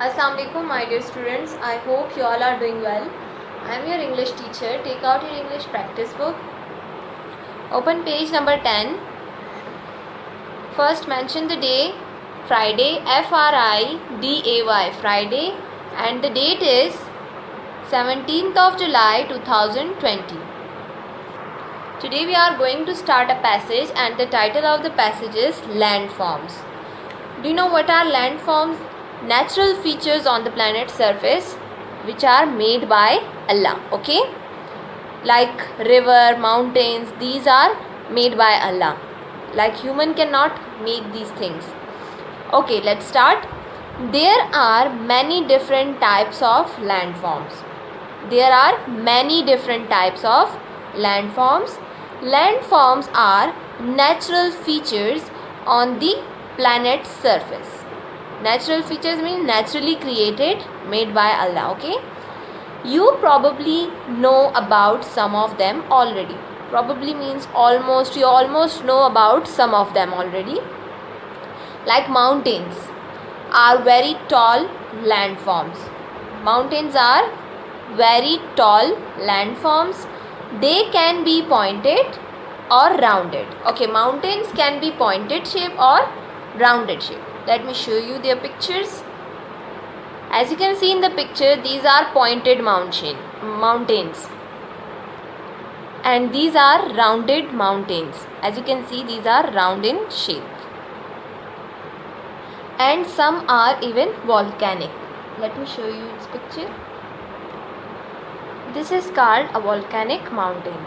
Assalamu alaikum, my dear students. I hope you all are doing well. I am your English teacher. Take out your English practice book. Open page number 10. First mention the day, Friday, Friday, Friday, and the date is 17th of July 2020. Today we are going to start a passage and the title of the passage is Landforms. Do you know what are landforms? Natural features on the planet's surface which are made by Allah. Okay, like river, mountains, these are made by Allah. Like human cannot make these things. Okay, let's start. There are many different types of landforms. There are many different types of landforms. Landforms are natural features on the planet's surface. Natural features mean naturally created, made by Allah. Okay, you probably know about some of them already. Probably means almost, you almost know about some of them already. Like mountains are very tall landforms. Mountains are very tall landforms. They can be pointed or rounded. Okay, mountains can be pointed shape or rounded shape. Let me show you their pictures. As you can see in the picture, these are pointed mountains, and these are rounded mountains. As you can see, these are round in shape, and some are even volcanic. Let me show you this picture. This is called a volcanic mountain.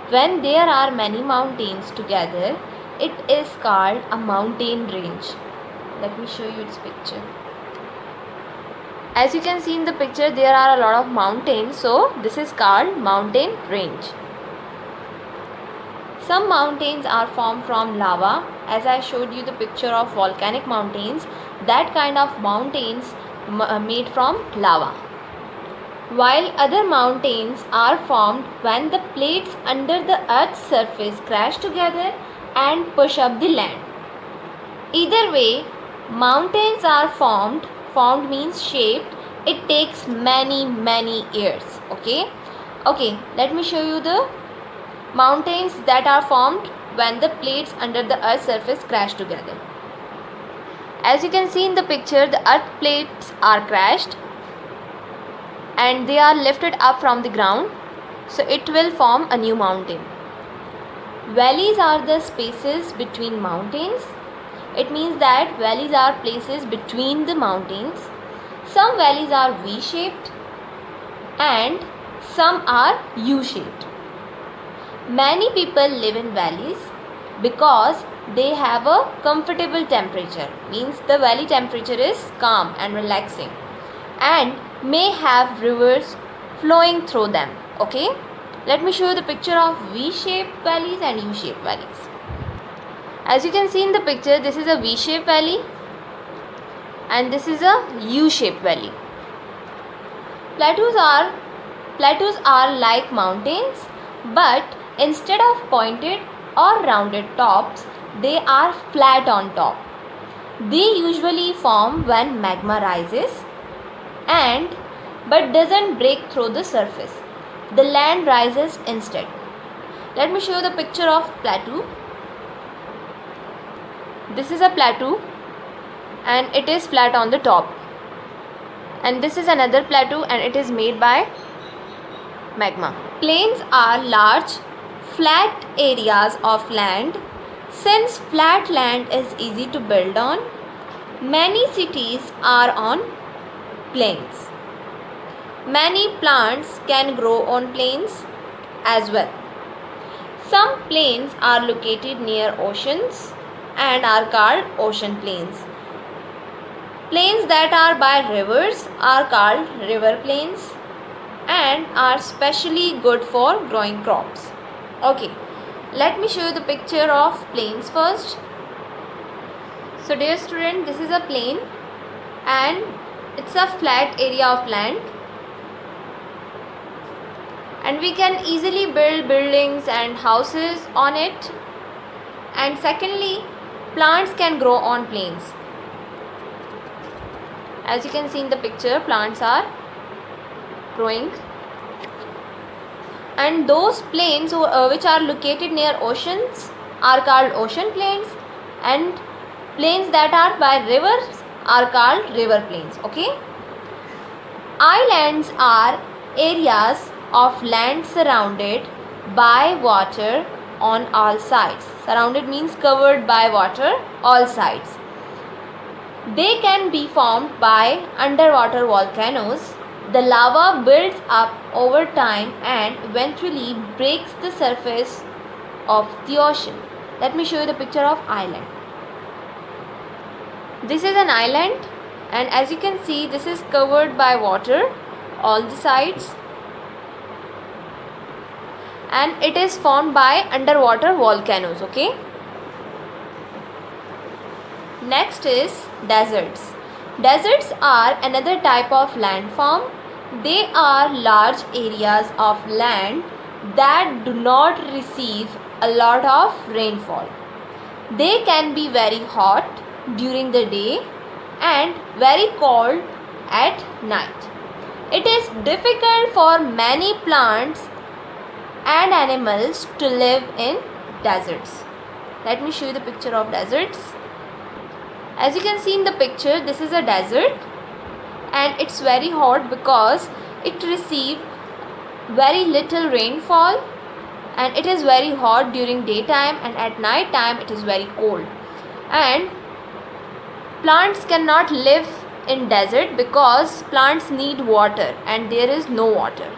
When there are many mountains together, it is called a mountain range. Let me show you this picture. As you can see in the picture, there are a lot of mountains, so this is called mountain range. Some mountains are formed from lava. As I showed you the picture of volcanic mountains, that kind of mountains made from lava. While other mountains are formed when the plates under the earth's surface crash together and push up the land. Either way, mountains are formed means shaped. It takes many years. Okay, let me show you the mountains that are formed when the plates under the earth's surface crash together. As you can see in the picture, the earth plates are crashed and they are lifted up from the ground, so it will form a new mountain. Valleys are the spaces between mountains. It means that valleys are places between the mountains. Some valleys are V-shaped and some are U-shaped. Many people live in valleys because they have a comfortable temperature, means the valley temperature is calm and relaxing, and may have rivers flowing through them. Okay, let me show you the picture of V-shaped valleys and U-shaped valleys. As you can see in the picture, this is a V-shaped valley and this is a U-shaped valley. Plateaus are like mountains, but instead of pointed or rounded tops, they are flat on top. They usually form when magma rises but doesn't break through the surface. The land rises instead. Let me show you the picture of plateau. This is a plateau and it is flat on the top, and this is another plateau and it is made by magma. Plains are large flat areas of land. Since flat land is easy to build on, many cities are on plains. Many plants can grow on plains as well. Some plains are located near oceans and are called ocean plains. Plains that are by rivers are called river plains and are specially good for growing crops. Okay, let me show you the picture of plains first. So dear student, this is a plain and it's a flat area of land, and we can easily build buildings and houses on it. And secondly, plants can grow on plains. As you can see in the picture, plants are growing. And those plains which are located near oceans are called ocean plains, and plains that are by rivers are called river plains. Okay. Islands are areas of land surrounded by water on all sides. Surrounded means covered by water, all sides. They can be formed by underwater volcanoes. The lava builds up over time and eventually breaks the surface of the ocean. Let me show you the picture of island. This is an island, and as you can see, this is covered by water all the sides, and it is formed by underwater volcanoes. Okay. Next is deserts. Deserts are another type of landform. They are large areas of land that do not receive a lot of rainfall. They can be very hot during the day and very cold at night. It is difficult for many plants and animals to live in deserts. Let me show you the picture of deserts. As you can see in the picture, this is a desert, and it's very hot because it receives very little rainfall, and it is very hot during daytime, and at night time it is very cold. And plants cannot live in desert because plants need water and there is no water.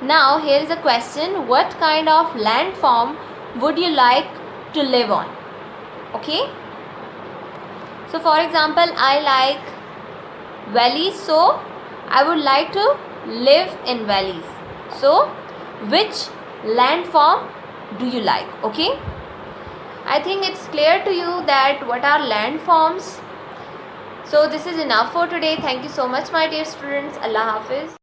Now here is a question: what kind of landform would you like to live on? Okay. So for example, I like valleys, so I would like to live in valleys. So which landform do you like? Okay. I think it's clear to you that what are landforms. So this is enough for today. Thank you so much, my dear students. Allah Hafiz.